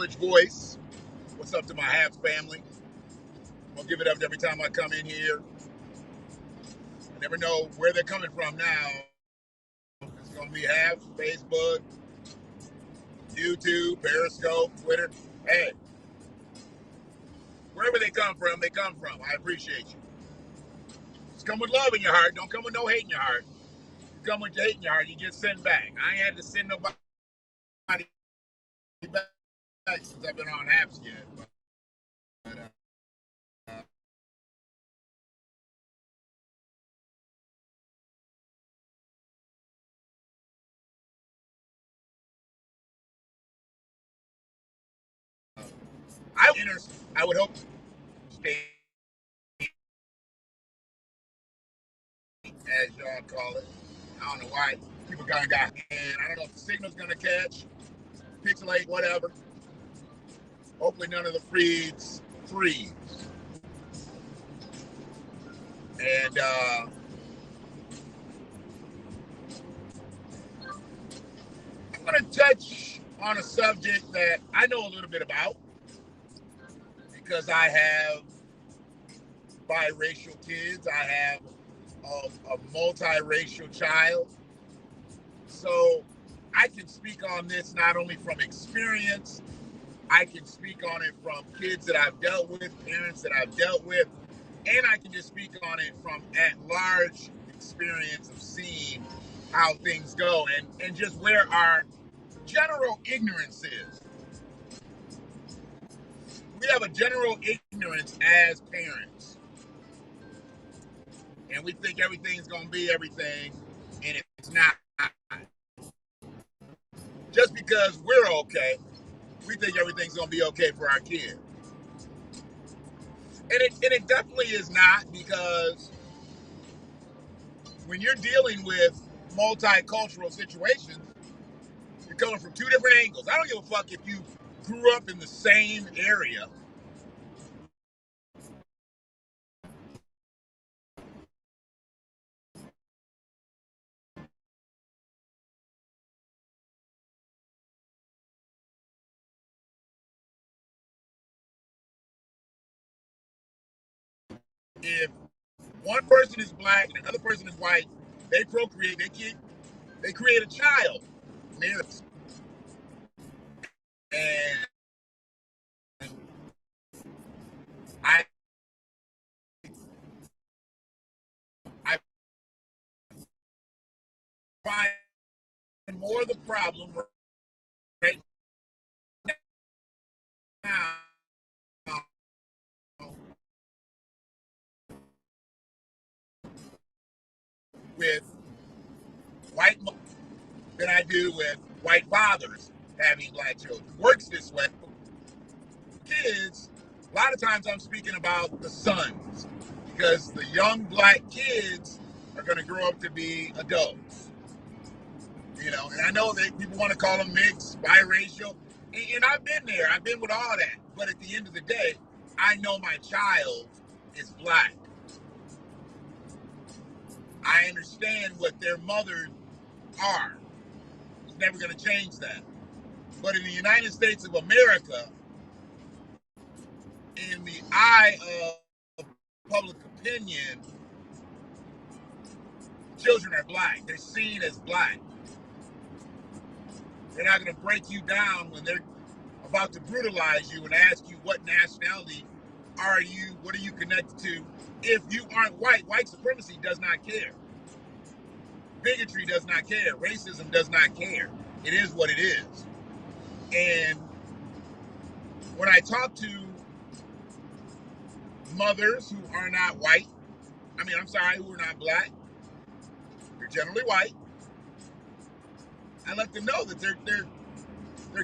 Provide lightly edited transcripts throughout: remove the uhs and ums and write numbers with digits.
college voice. What's up to my Habs family? I'm gonna give it up every time I come in here. I never know where they're coming from now. It's gonna be Habs, Facebook, YouTube, Periscope, Twitter. Hey, wherever they come from, they come from. I appreciate you. Just come with love in your heart. Don't come with no hate in your heart. You come with hate in your heart, you get sent back. I ain't had to send nobody back since I've been on Habs yet. I would hope stay, as y'all call it. I don't know why people got, and I don't know if the signal's gonna catch, pixelate, whatever. Hopefully none of the feeds freeze. And I'm gonna touch on a subject that I know a little bit about because I have biracial kids. I have a multiracial child. So I can speak on this not only from experience, I can speak on it from kids that I've dealt with, parents that I've dealt with, and I can just speak on it from at-large experience of seeing how things go and just where our general ignorance is. We have a general ignorance as parents. And we think everything's going to be everything, and it's not. Just because we're okay, we think everything's going to be okay for our kids. And it definitely is not, because when you're dealing with multicultural situations, you're coming from two different angles. I don't give a fuck if you grew up in the same area. If one person is black and another person is white, they procreate, they create a child. And I I find more of the problem right now with white than I do with white fathers having black children. Works this way. Kids, a lot of times I'm speaking about the sons, because the young black kids are going to grow up to be adults. You know, and I know that people want to call them mixed, biracial, and I've been there. I've been with all that. But at the end of the day, I know my child is black. I understand what their mothers are. It's never going to change that. But in the United States of America, in the eye of public opinion, children are black. They're seen as black. They're not going to break you down when they're about to brutalize you and ask you what nationality are you, what are you connected to. If you aren't white, white supremacy does not care. Bigotry does not care. Racism does not care. It is what it is. And when I talk to mothers who are not white, who are not black, they're generally white, I let them know that their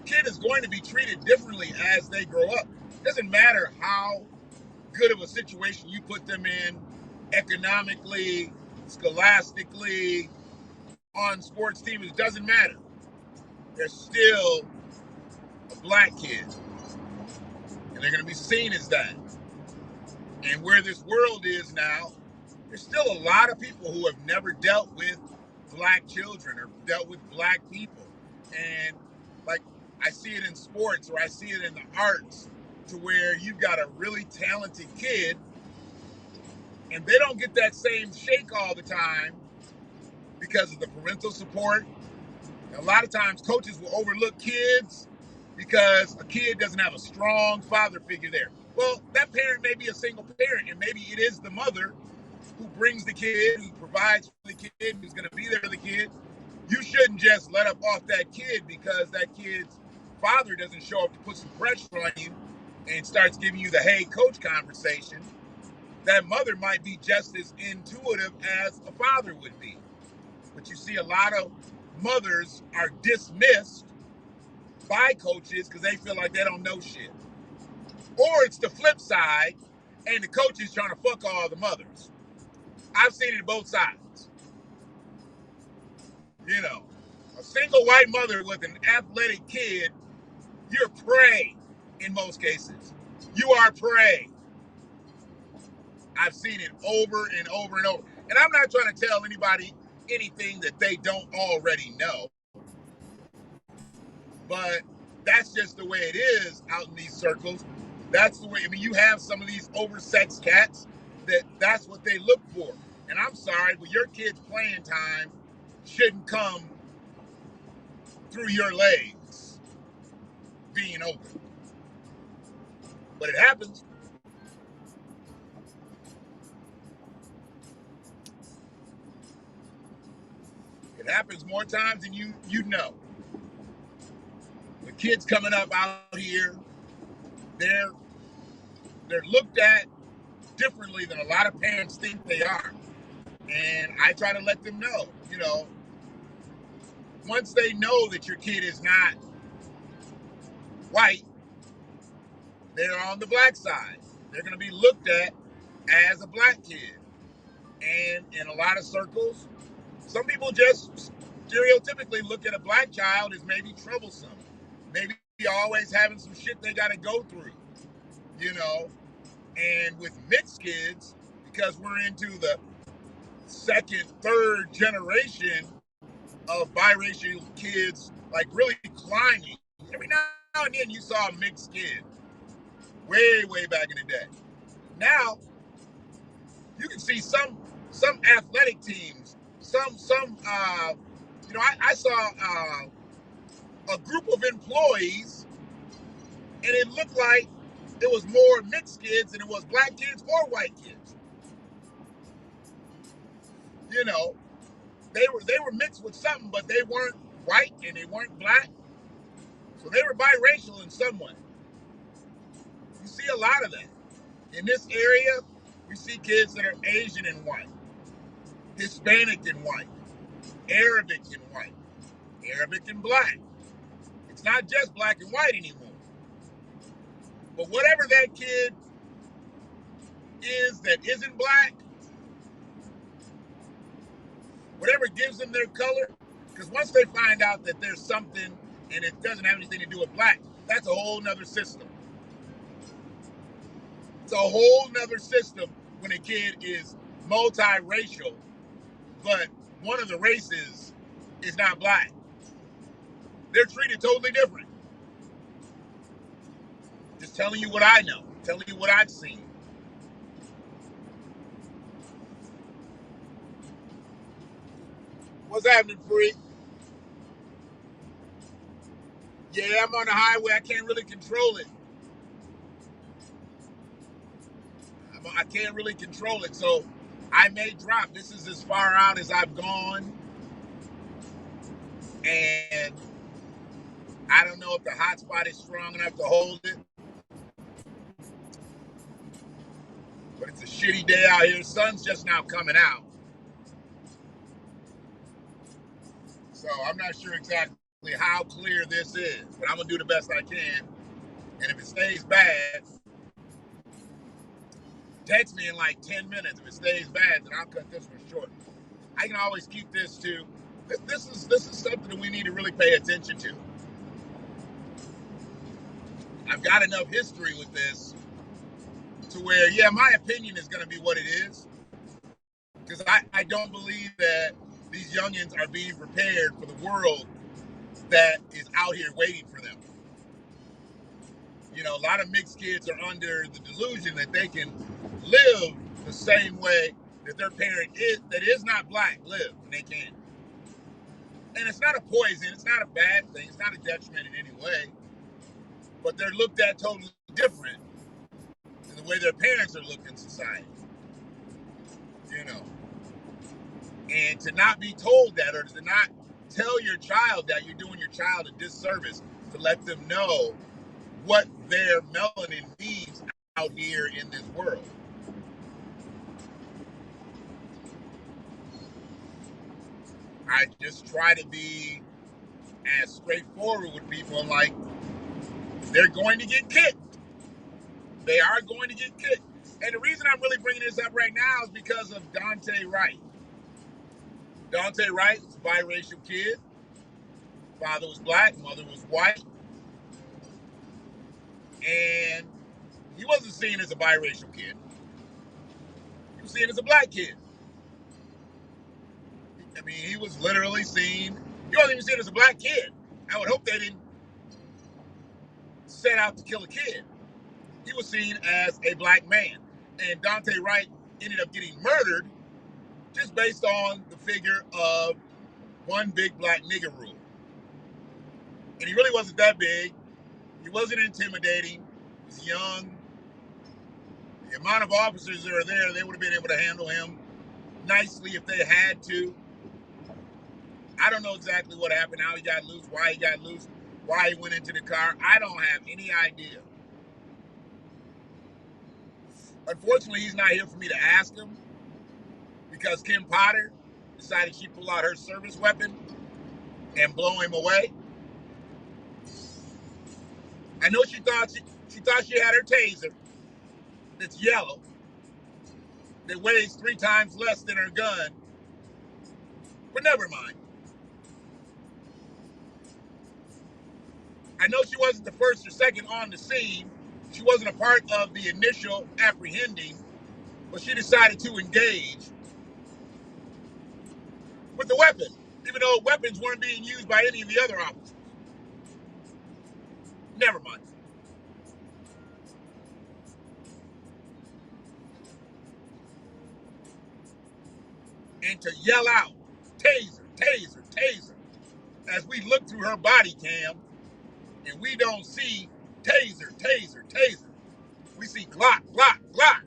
kid is going to be treated differently as they grow up. It doesn't matter how good of a situation you put them in economically, scholastically, on sports teams. It doesn't matter. They're still a black kid, and they're going to be seen as that. And where this world is now, there's still a lot of people who have never dealt with black children or dealt with black people. And like, I see it in sports, or I see it in the arts, to where you've got a really talented kid and they don't get that same shake all the time because of the parental support. And a lot of times coaches will overlook kids because a kid doesn't have a strong father figure there. Well, that parent may be a single parent, and maybe it is the mother who brings the kid, who provides for the kid, who's going to be there for the kid. You shouldn't just let up off that kid because that kid's father doesn't show up to put some pressure on you and starts giving you the hey coach conversation. That mother might be just as intuitive as a father would be. But you see a lot of mothers are dismissed by coaches because they feel like they don't know shit. Or it's the flip side, and the coach is trying to fuck all the mothers. I've seen it on both sides. You know, a single white mother with an athletic kid, you're prey in most cases. You are prey. I've seen it over and over and over. And I'm not trying to tell anybody anything that they don't already know. But that's just the way it is out in these circles. That's the way, I mean, you have some of these oversexed cats that's what they look for. And I'm sorry, but your kid's playing time shouldn't come through your legs being open. But it happens. It happens more times than you know. The kids coming up out here, they're looked at differently than a lot of parents think they are. And I try to let them know, you know, once they know that your kid is not white, they're on the black side. They're going to be looked at as a black kid. And in a lot of circles, some people just stereotypically look at a black child as maybe troublesome. Maybe always having some shit they got to go through, you know. And with mixed kids, because we're into the second, third generation of biracial kids, like really climbing. Every now and then you saw a mixed kid, way back in the day. Now you can see some athletic teams, you know, I saw a group of employees, and it looked like it was more mixed kids than it was black kids or white kids. You know, they were mixed with something, but they weren't white and they weren't black. So they were biracial in some way. You see a lot of that. In this area, we see kids that are Asian and white, Hispanic and white, Arabic and white, Arabic and black. It's not just black and white anymore. But whatever that kid is that isn't black, whatever gives them their color, because once they find out that there's something and it doesn't have anything to do with black, that's a whole nother system. It's a whole nother system when a kid is multiracial, but one of the races is not black. They're treated totally different. Just telling you what I know, telling you what I've seen. What's happening, Free? Yeah, I'm on the highway. I can't really control it. I can't really control it, so I may drop. This is as far out as I've gone, and I don't know if the hotspot is strong enough to hold it. But it's a shitty day out here. The sun's just now coming out. So I'm not sure exactly how clear this is, but I'm going to do the best I can. And if it stays bad, text me in like 10 minutes. If it stays bad, then I'll cut this one short. I can always keep this too. This is something that we need to really pay attention to. I've got enough history with this to where, yeah, my opinion is going to be what it is. Because I don't believe that these youngins are being prepared for the world that is out here waiting for them. You know, a lot of mixed kids are under the delusion that they can live the same way that their parent that is not black live, and they can. And it's not a poison, it's not a bad thing, it's not a detriment in any way, but they're looked at totally different than the way their parents are looked in society. You know. And to not be told that, or to not tell your child that, you're doing your child a disservice to let them know what their melanin means out here in this world. I just try to be as straightforward with people. I'm like, they're going to get kicked. They are going to get kicked. And the reason I'm really bringing this up right now is because of Dante Wright. Dante Wright was a biracial kid. Father was black, mother was white. And he wasn't seen as a biracial kid. He was seen as a black kid. I mean, he was literally seen, he wasn't even seen as a black kid. I would hope they didn't set out to kill a kid. He was seen as a black man. And Dante Wright ended up getting murdered just based on the figure of one big black nigger rule. And he really wasn't that big. He wasn't intimidating. He was young. The amount of officers that are there, they would have been able to handle him nicely if they had to. I don't know exactly what happened, how he got loose, why he got loose, why he went into the car. I don't have any idea. Unfortunately, he's not here for me to ask him because Kim Potter decided she'd pull out her service weapon and blow him away. I know she thought she had her taser that's yellow, that weighs 3 times less than her gun, but never mind. I know she wasn't the first or second on the scene. She wasn't a part of the initial apprehending, but she decided to engage with the weapon, even though weapons weren't being used by any of the other officers. Never mind. And to yell out, taser, taser, taser, as we look through her body cam and we don't see taser, taser, taser. We see Glock, Glock, Glock.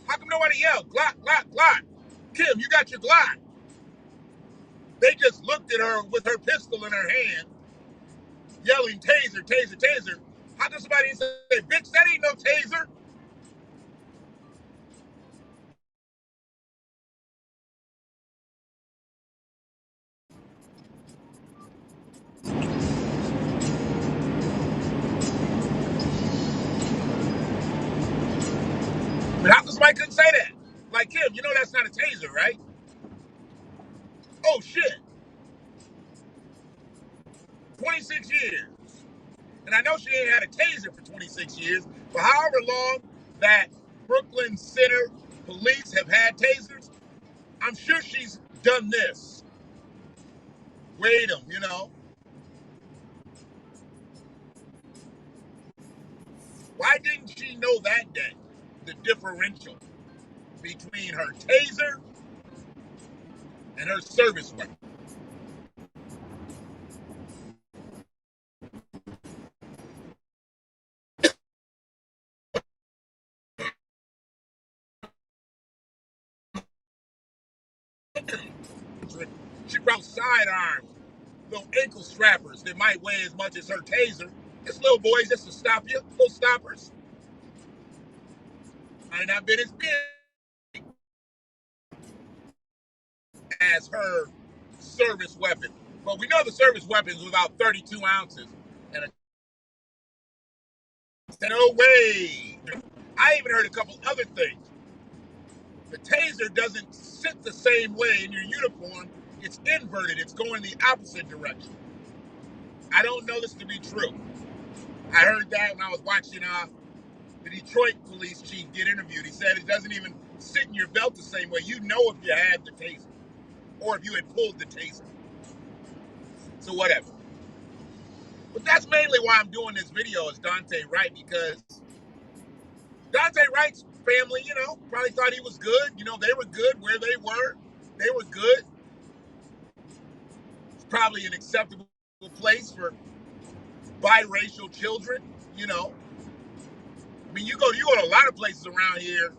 How come nobody yelled, Glock, Glock, Glock? Kim, you got your Glock. They just looked at her with her pistol in her hand, yelling taser, taser, taser. How come somebody didn't say, bitch, that ain't no taser? But how come somebody couldn't say that? Like, Kim, you know that's not a taser, right? Oh, shit. 26 years. And I know she ain't had a taser for 26 years, but however long that Brooklyn Center police have had tasers, I'm sure she's done this. Weighed them, you know. Why didn't she know that day the differential between her taser and her service weapon? She brought sidearms, little ankle strappers that might weigh as much as her taser. Just little boys just to stop you, little stoppers. Might not been as big as her service weapon. But we know the service weapon is about 32 ounces. And no way. I even heard a couple other things. The taser doesn't sit the same way in your uniform. It's inverted. It's going the opposite direction. I don't know this to be true. I heard that when I was watching the Detroit police chief get interviewed. He said it doesn't even sit in your belt the same way. You know if you had the taser or if you had pulled the taser. So whatever. But that's mainly why I'm doing this video is Dante Wright, because Dante Wright's family, probably thought he was good. They were good where they were. They were good. It's probably an acceptable place for biracial children. I mean, you go to a lot of places around here,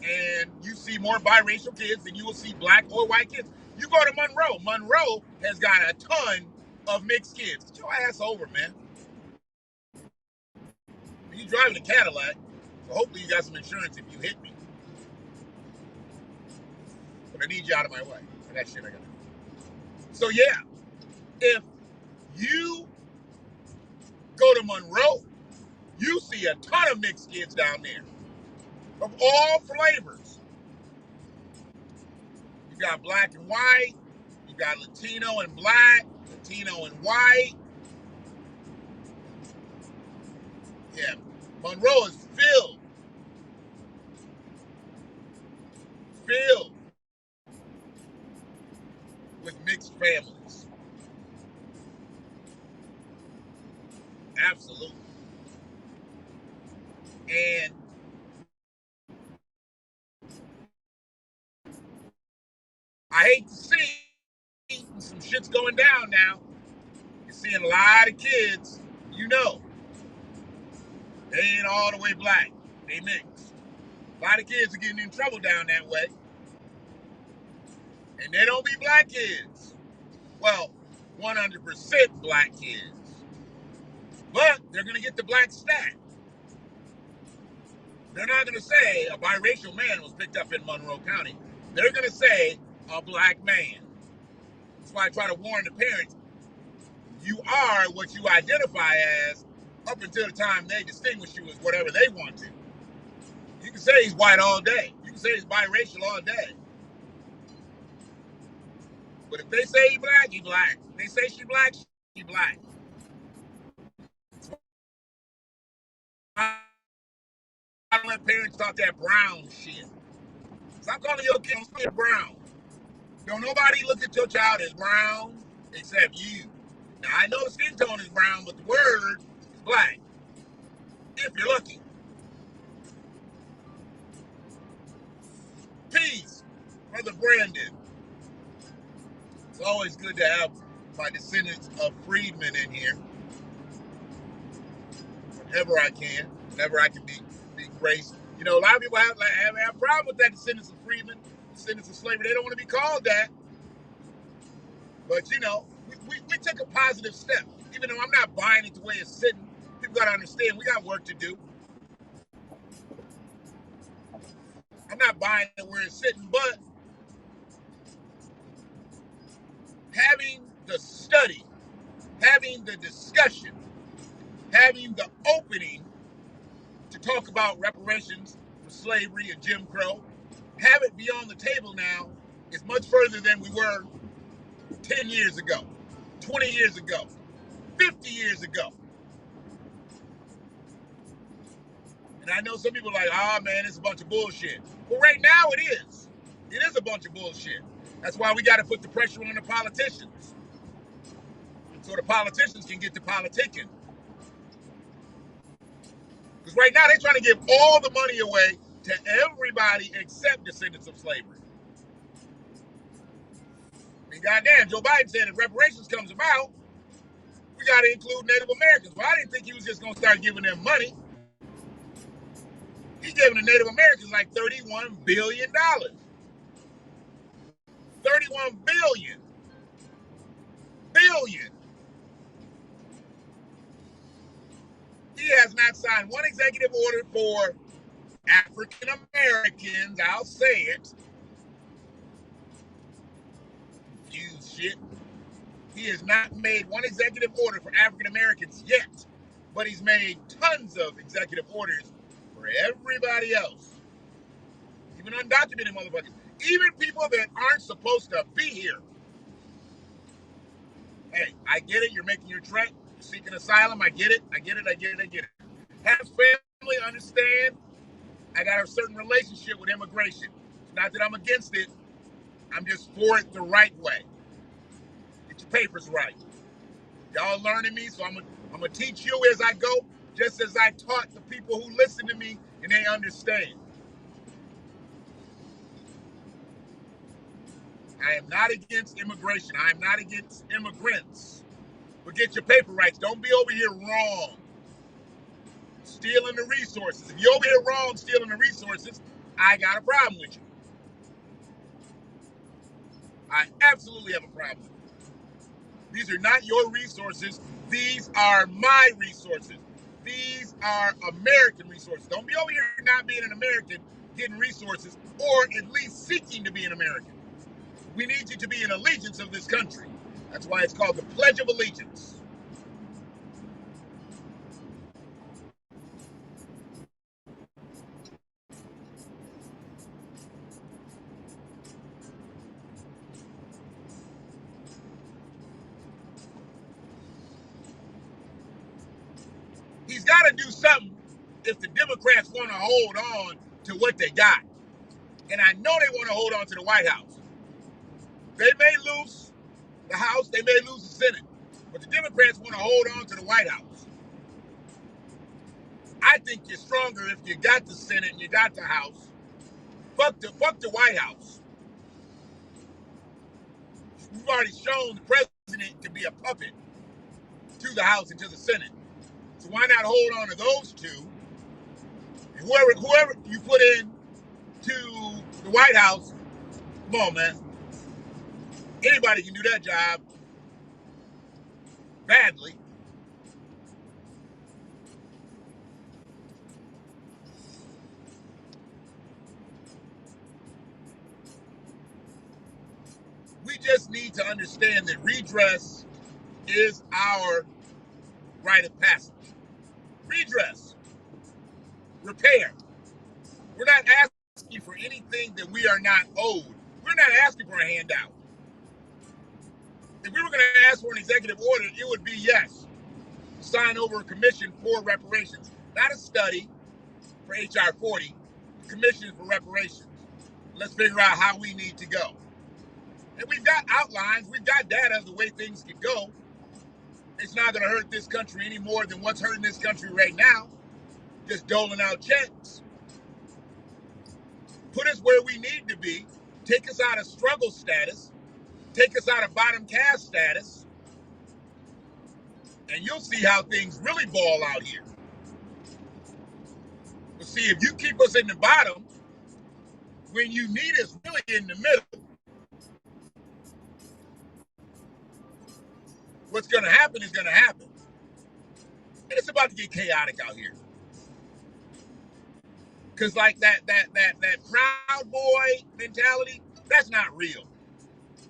and you see more biracial kids than you will see black or white kids. You go to Monroe. Monroe has got a ton of mixed kids. Get your ass over, man. You're driving a Cadillac, so hopefully you got some insurance if you hit me. But I need you out of my way. I got shit I gotta do. So yeah, if you go to Monroe, you see a ton of mixed kids down there of all flavors. You got black and white, you got Latino and black, Latino and white. Yeah, Monroe is filled with mixed families. Absolutely. And I hate to see some shit's going down now. You're seeing a lot of kids, they ain't all the way black. They mixed. A lot of kids are getting in trouble down that way. And they don't be black kids. Well, 100% black kids. But they're going to get the black stat. They're not going to say a biracial man was picked up in Monroe County. They're going to say a black man. That's why I try to warn the parents. You are what you identify as up until the time they distinguish you as whatever they want to. You can say he's white all day. You can say he's biracial all day. But if they say he black, he black. If they say she black, she black. I don't let parents talk that brown shit. Stop calling your kids brown. Don't nobody look at your child as brown except you. Now, I know the skin tone is brown, but the word is black. If you're lucky. Peace, Brother Brandon. It's always good to have my descendants of freedmen in here. Whenever I can be graced. A lot of people have a problem with that, descendants of freedmen, descendants of slavery. They don't want to be called that. But, we took a positive step. Even though I'm not buying it the way it's sitting, people got to understand we got work to do. I'm not buying it where it's sitting, but having the study, having the discussion, having the opening to talk about reparations for slavery and Jim Crow, have it be on the table now is much further than we were 10 years ago, 20 years ago, 50 years ago. And I know some people are like, man, it's a bunch of bullshit. Well, right now it is. It is a bunch of bullshit. That's why we got to put the pressure on the politicians. So the politicians can get to politicking. Because right now they're trying to give all the money away to everybody except descendants of slavery. I mean, goddamn, Joe Biden said if reparations comes about, we got to include Native Americans. Well, I didn't think he was just going to start giving them money. He's giving the Native Americans like $31 billion. $31 billion. He has not signed one executive order for African Americans. I'll say it. Use shit. He has not made one executive order for African Americans yet, but he's made tons of executive orders for everybody else. Even undocumented motherfuckers. Even people that aren't supposed to be here. Hey, I get it. You're making your trek. You're seeking asylum. I get it. Have family understand. I got a certain relationship with immigration. It's not that I'm against it. I'm just for it the right way. Get your papers right. Y'all learning me, so I'm going to I'm going to teach you as I go, just as I taught the people who listen to me and they understand. I am not against immigration. I am not against immigrants. But get your paper rights. Don't be over here wrong, stealing the resources. If you're over here wrong, stealing the resources, I got a problem with you. I absolutely have a problem with you. These are not your resources. These are my resources. These are American resources. Don't be over here not being an American, getting resources, or at least seeking to be an American. We need you to be in allegiance of this country. That's why it's called the Pledge of Allegiance. He's got to do something if the Democrats want to hold on to what they got. And I know they want to hold on to the White House. They may lose the House, they may lose the Senate, but the Democrats want to hold on to the White House. I think you're stronger if you got the Senate and you got the House. Fuck the White House. We've already shown the president can be a puppet to the House and to the Senate. So why not hold on to those two? And whoever you put in to the White House, come on, man. Anybody can do that job badly. We just need to understand that redress is our rite of passage. Redress. Repair. We're not asking for anything that we are not owed. We're not asking for a handout. If we were going to ask for an executive order, it would be yes. Sign over a commission for reparations. Not a study for HR 40, a commission for reparations. Let's figure out how we need to go. And we've got outlines, we've got data of the way things can go. It's not going to hurt this country any more than what's hurting this country right now. Just doling out checks. Put us where we need to be. Take us out of struggle status. Take us out of bottom caste status. And you'll see how things really ball out here. But see, if you keep us in the bottom, when you need us really in the middle, what's going to happen is going to happen. And it's about to get chaotic out here. Because like that Proud Boy mentality, that's not real.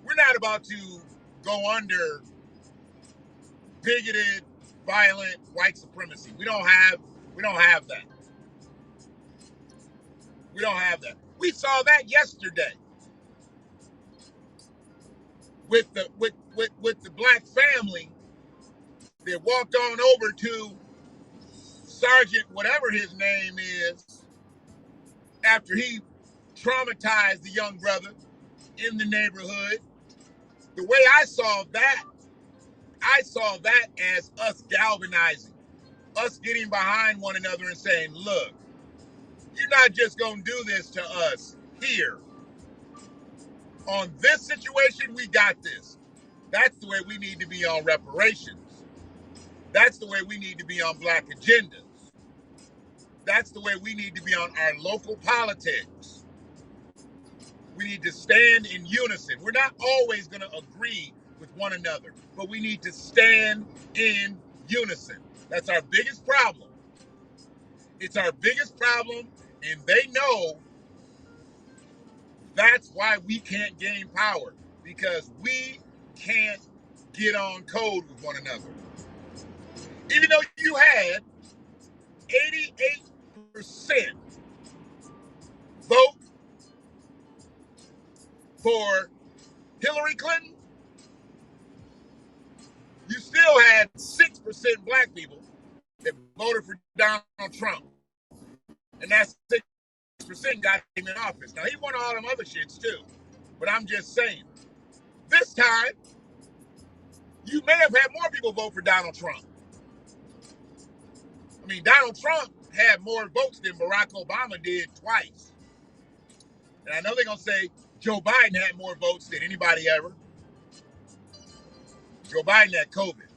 We're not about to go under bigoted, violent white supremacy. We don't have that. We don't have that. We saw that yesterday with the black family that walked on over to Sergeant whatever his name is after he traumatized the young brother in the neighborhood. The way I saw that as us galvanizing, us getting behind one another and saying, look, you're not just going to do this to us here. On this situation, we got this. That's the way we need to be on reparations. That's the way we need to be on black agendas. That's the way we need to be on our local politics. We need to stand in unison. We're not always going to agree with one another, but we need to stand in unison. That's our biggest problem. It's our biggest problem, and they know that's why we can't gain power, because we can't get on code with one another. Even though you had 88% vote for Hillary Clinton, you still had 6% black people that voted for Donald Trump. And that 6% got him in office. Now, he won all them other shits too. But I'm just saying, this time, you may have had more people vote for Donald Trump. mean, Donald Trump had more votes than Barack Obama did twice. And I know they're going to say Joe Biden had more votes than anybody ever. Joe Biden had COVID.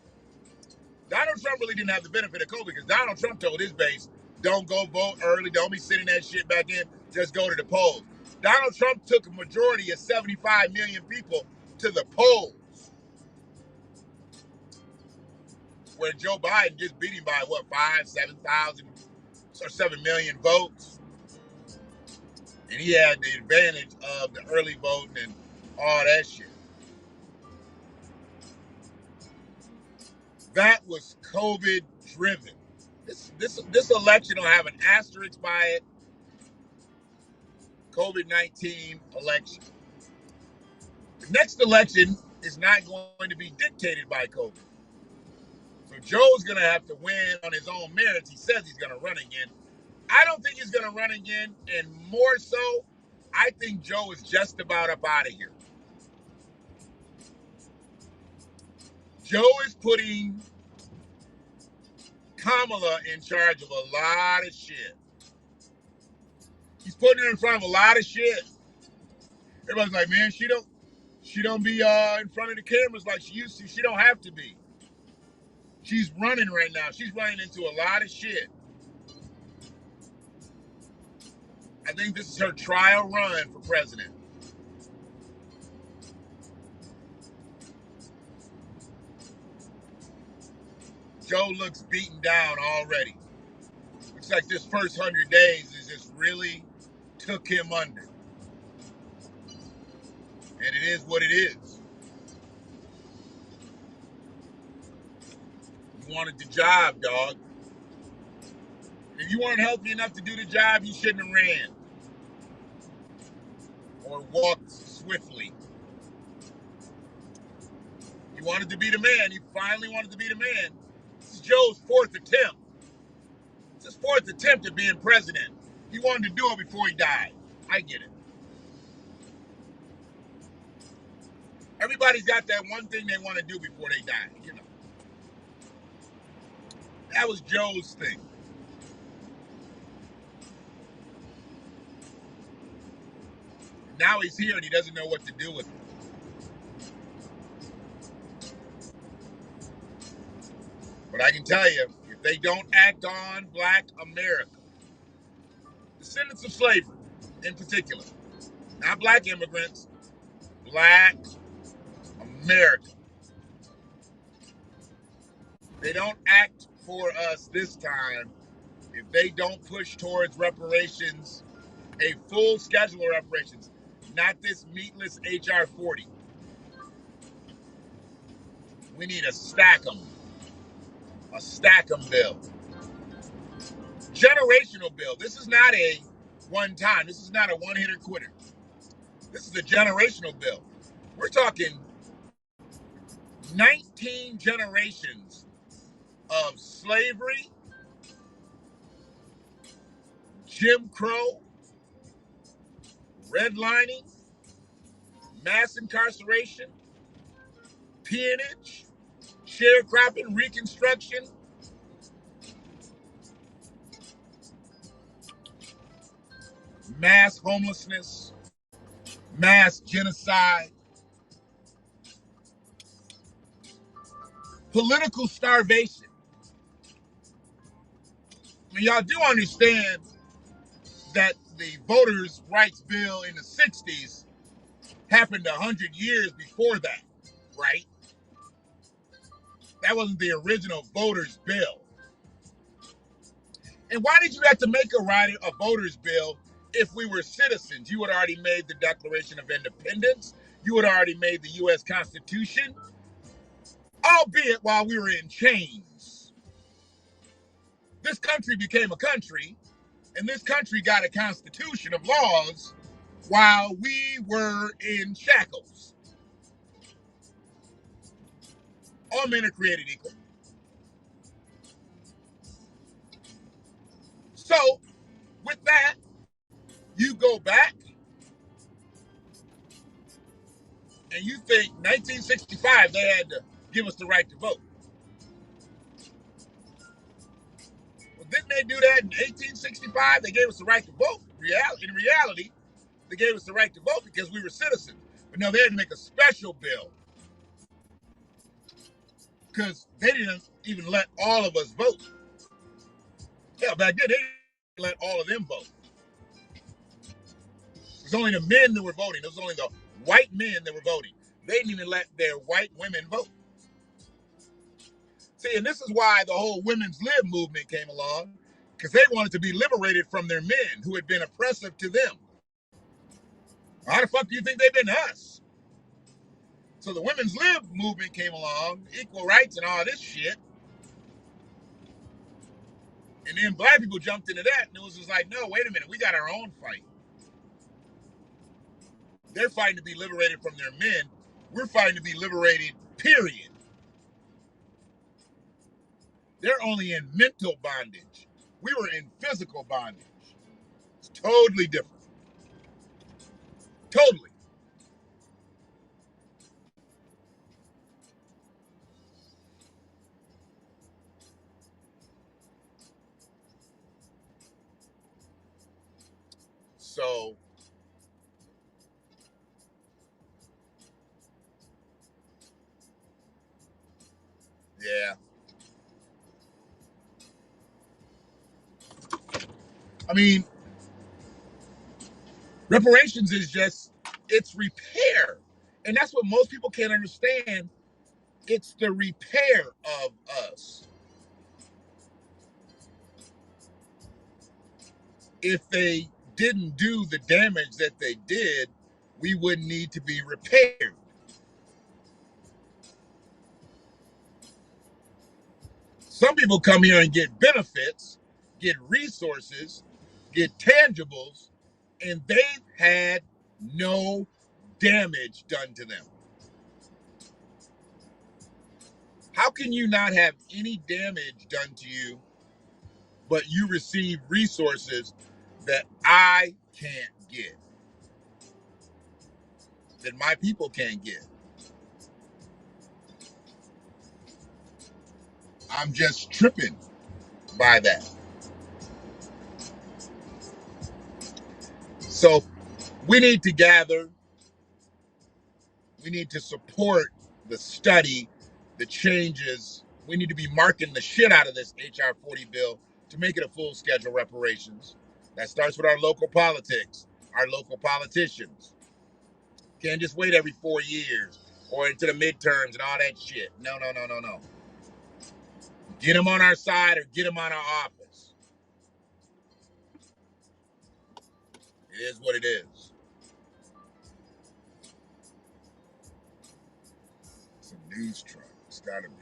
Donald Trump really didn't have the benefit of COVID because Donald Trump told his base, don't go vote early. Don't be sending that shit back in. Just go to the polls. Donald Trump took a majority of 75 million people to the polls. Where Joe Biden just beat him by, 7,000 or 7 million votes. And he had the advantage of the early voting and all that shit. That was COVID driven. This election will have an asterisk by it. COVID-19 election. The next election is not going to be dictated by COVID. So Joe's going to have to win on his own merits. He says he's going to run again. I don't think he's going to run again, and more so, I think Joe is just about up out of here. Joe is putting Kamala in charge of a lot of shit. He's putting her in front of a lot of shit. Everybody's like, man, she don't be in front of the cameras like she used to. She don't have to be. She's running right now. She's running into a lot of shit. I think this is her trial run for president. Joe looks beaten down already. Looks like this first 100 days is just really took him under. And it is what it is. You wanted the job, dog. If you weren't healthy enough to do the job, you shouldn't have ran. Or walked swiftly. You wanted to be the man. You finally wanted to be the man. This is Joe's fourth attempt. It's his fourth attempt at being president. He wanted to do it before he died. I get it. Everybody's got that one thing they want to do before they die, you know. That was Joe's thing. Now he's here and he doesn't know what to do with it. But I can tell you, if they don't act on Black America, descendants of slavery in particular, not Black immigrants, Black America. They don't act for us this time. If they don't push towards reparations, a full schedule of reparations, not this meatless HR 40. We need a stack 'em bill. Generational bill. This is not a one time. This is not a one-hitter quitter. This is a generational bill. We're talking 19 generations of slavery, Jim Crow, redlining, mass incarceration, peonage, sharecropping, Reconstruction, mass homelessness, mass genocide, political starvation. I mean, y'all do understand that the voters' rights bill in the 60s happened 100 years before that, right? That wasn't the original voters' bill. And why did you have to make a voters' bill if we were citizens? You had already made the Declaration of Independence. You had already made the U.S. Constitution, albeit while we were in chains. This country became a country, and this country got a constitution of laws while we were in shackles. All men are created equal. So, with that, you go back and you think 1965 they had to give us the right to vote. Well, Didn't they do that in 1865? They gave us the right to vote. In reality, they gave us the right to vote because we were citizens. But no, they had to make a special bill because they didn't even let all of us vote. Yeah, back then they didn't let all of them vote. It was only the men that were voting. It was only the white men that were voting. They didn't even let their white women vote. See, and this is why the whole women's lib movement came along, because they wanted to be liberated from their men who had been oppressive to them. How the fuck do you think they've been to us? So the women's lib movement came along, equal rights and all this shit. And then black people jumped into that, and it was just like, no, wait a minute, we got our own fight. They're fighting to be liberated from their men. We're fighting to be liberated, period. They're only in mental bondage. We were in physical bondage. It's totally different. Totally. So, yeah. I mean, reparations is just, it's repair. And that's what most people can't understand. It's the repair of us. If they didn't do the damage that they did, we wouldn't need to be repaired. Some people come here and get benefits, get resources, get tangibles, and they've had no damage done to them. How can you not have any damage done to you, but you receive resources that I can't get, that my people can't get? I'm just tripping by that. So we need to gather, we need to support the study, the changes. We need to be marking the shit out of this HR 40 bill to make it a full schedule reparations. That starts with our local politics, our local politicians. Can't just wait every 4 years or into the midterms and all that shit. No, no, no, no, no. Get them on our side or get them out of office. It is what it is. It's a news truck. It's gotta be.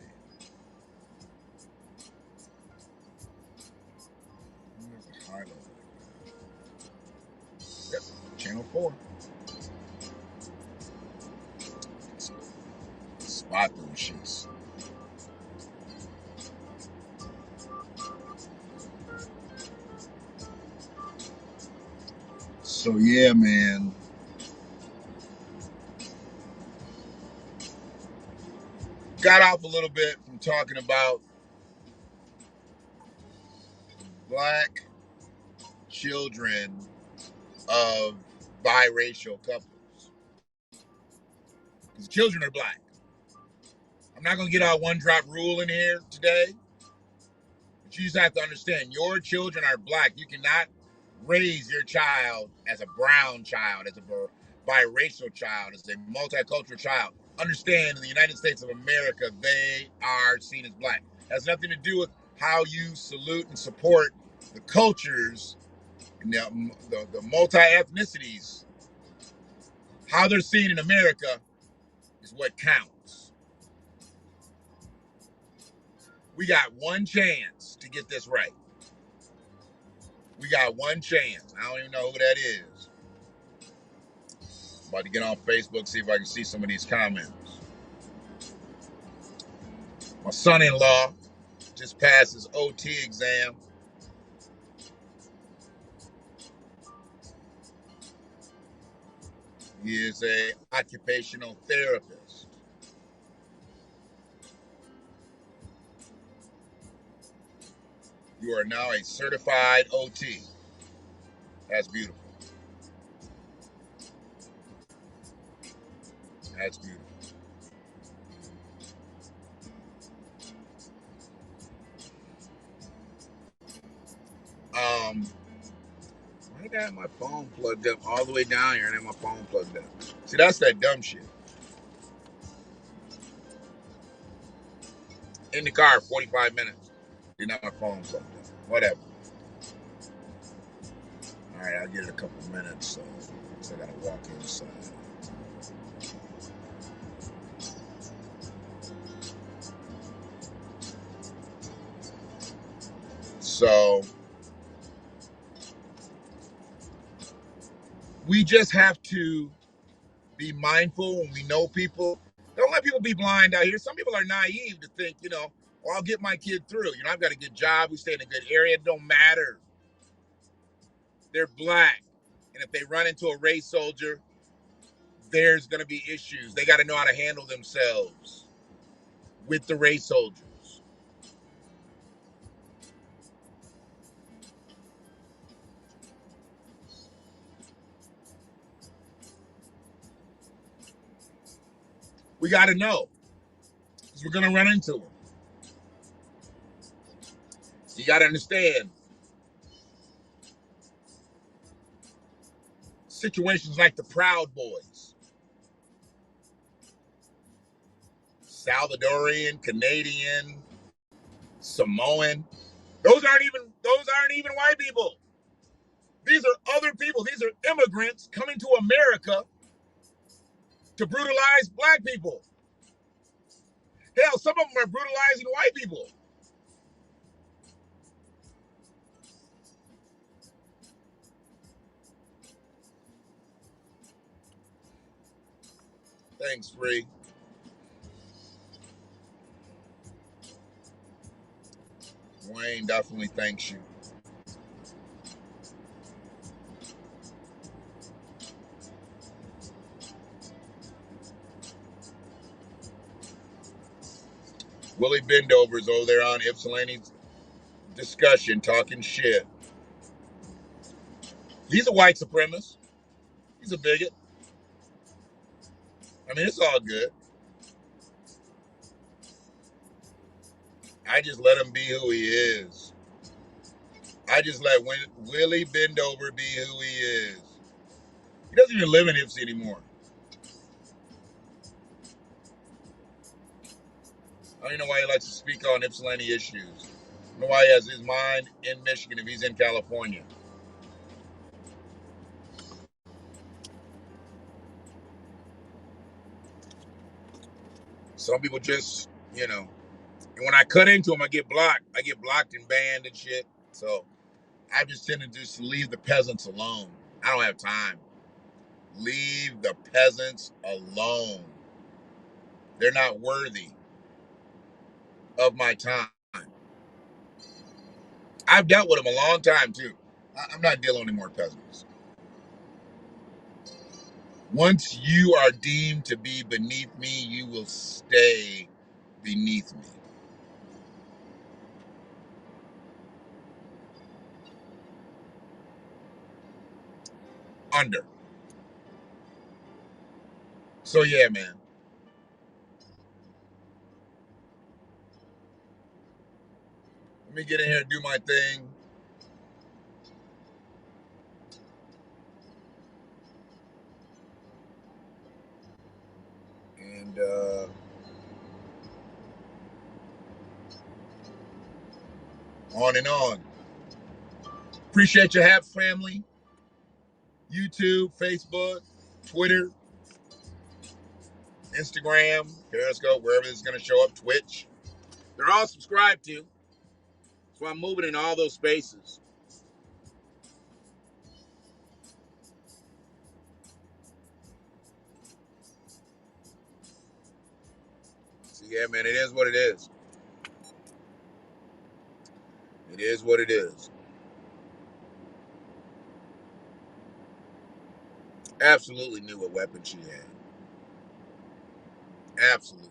There's a highlight like that. Yep, Channel 4. Spot those shits. So yeah, man. Got off a little bit from talking about black children of biracial couples. Because children are black. I'm not going to get our one drop rule in here today, but you just have to understand your children are black. You cannot raise your child as a brown child, as a biracial child, as a multicultural child. Understand, in the United States of America, they are seen as black. It has nothing to do with how you salute and support the cultures and the multi-ethnicities. How they're seen in America is what counts. We got one chance to get this right. We got one chance. I don't even know who that is. I'm about to get on Facebook, see if I can see some of these comments. My son-in-law just passed his OT exam. He is a occupational therapist. You are now a certified OT. That's beautiful. That's beautiful. I got my phone plugged up all the way down here and then my phone plugged up. See, that's that dumb shit. In the car, 45 minutes. Didn't have my phone plugged up. Whatever. All right, I'll give it a couple minutes. So I gotta walk inside. So we just have to be mindful when we know people. Don't let people be blind out here. Some people are naive to think, well, I'll get my kid through. I've got a good job. We stay in a good area. It don't matter. They're black. And if they run into a race soldier, there's going to be issues. They got to know how to handle themselves with the race soldiers. We got to know because we're going to run into them. You got to understand situations like the Proud Boys, Salvadorian, Canadian, Samoan. Those aren't even white people. These are other people. These are immigrants coming to America to brutalize black people. Hell, some of them are brutalizing white people. Thanks, Free. Wayne definitely thanks you. Willie Bendover's over there on Ypsilanti's discussion, talking shit. He's a white supremacist. He's a bigot. I mean, it's all good. I just let him be who he is. I just let Willie Bendover be who he is. He doesn't even live in Ypsi anymore. I don't even know why he likes to speak on Ypsilanti issues. I don't know why he has his mind in Michigan if he's in California. Some people just, and when I cut into him, I get blocked. I get blocked and banned and shit. So I just tend to just leave the peasants alone. I don't have time. Leave the peasants alone. They're not worthy of my time. I've dealt with them a long time too. I'm not dealing with any more peasants. Once you are deemed to be beneath me, you will stay beneath me. Under. So yeah, man. Let me get in here and do my thing. And on and on. Appreciate your help, family. YouTube, Facebook, Twitter, Instagram, Periscope, wherever it's going to show up, Twitch. They're all subscribed to. So I'm moving in all those spaces. So yeah, man, it is what it is. It is what it is. Absolutely knew what weapon she had. Absolutely.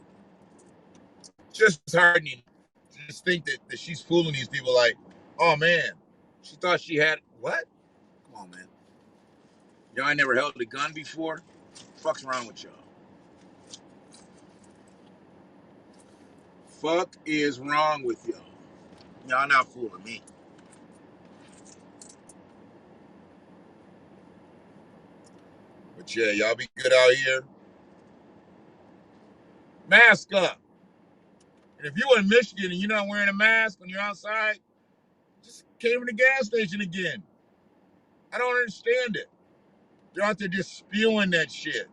Just disheartening to just think that she's fooling these people like, Oh, man. She thought she had, what? Come on, man. Y'all ain't never held a gun before? Fuck's wrong with y'all? Fuck is wrong with y'all? Y'all not fooling me. But yeah, y'all be good out here. Mask up. And if you in Michigan and you're not wearing a mask when you're outside, just came to the gas station again. I don't understand it. They're out there just spewing that shit,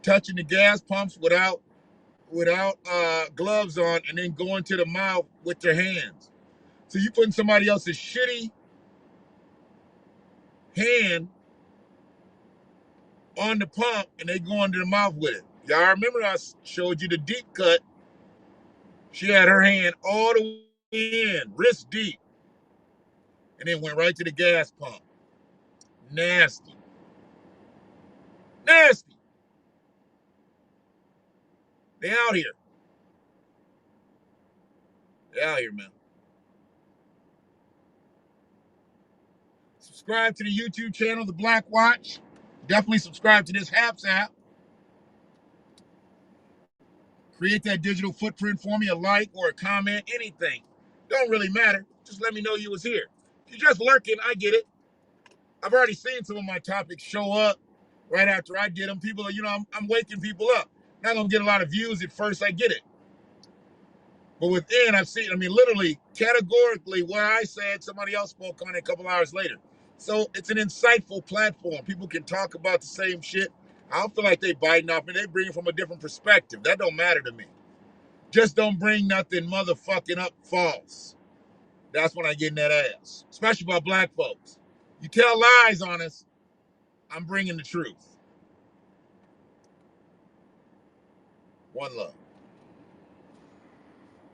touching the gas pumps without gloves on, and then going to the mouth with their hands. So you putting somebody else's shitty hand on the pump, and they go into the mouth with it. Y'all remember I showed you the deep cut? She had her hand all the way in, wrist deep, and then went right to the gas pump. Nasty. Nasty. They out here. They out here, man. Subscribe to the YouTube channel, The Black Watch. Definitely subscribe to this Haps app. Create that digital footprint for me, a like or a comment, anything. Don't really matter. Just let me know you was here. If you're just lurking, I get it. I've already seen some of my topics show up right after I did them. People are, I'm waking people up. Not gonna get a lot of views at first, I get it. But within, I've seen, literally, categorically, what I said, somebody else spoke on it a couple hours later. So it's an insightful platform. People can talk about the same shit. I don't feel like they biting off me. They bring it from a different perspective. That don't matter to me. Just don't bring nothing motherfucking up false. That's when I get in that ass. Especially about black folks. You tell lies on us, I'm bringing the truth. One love.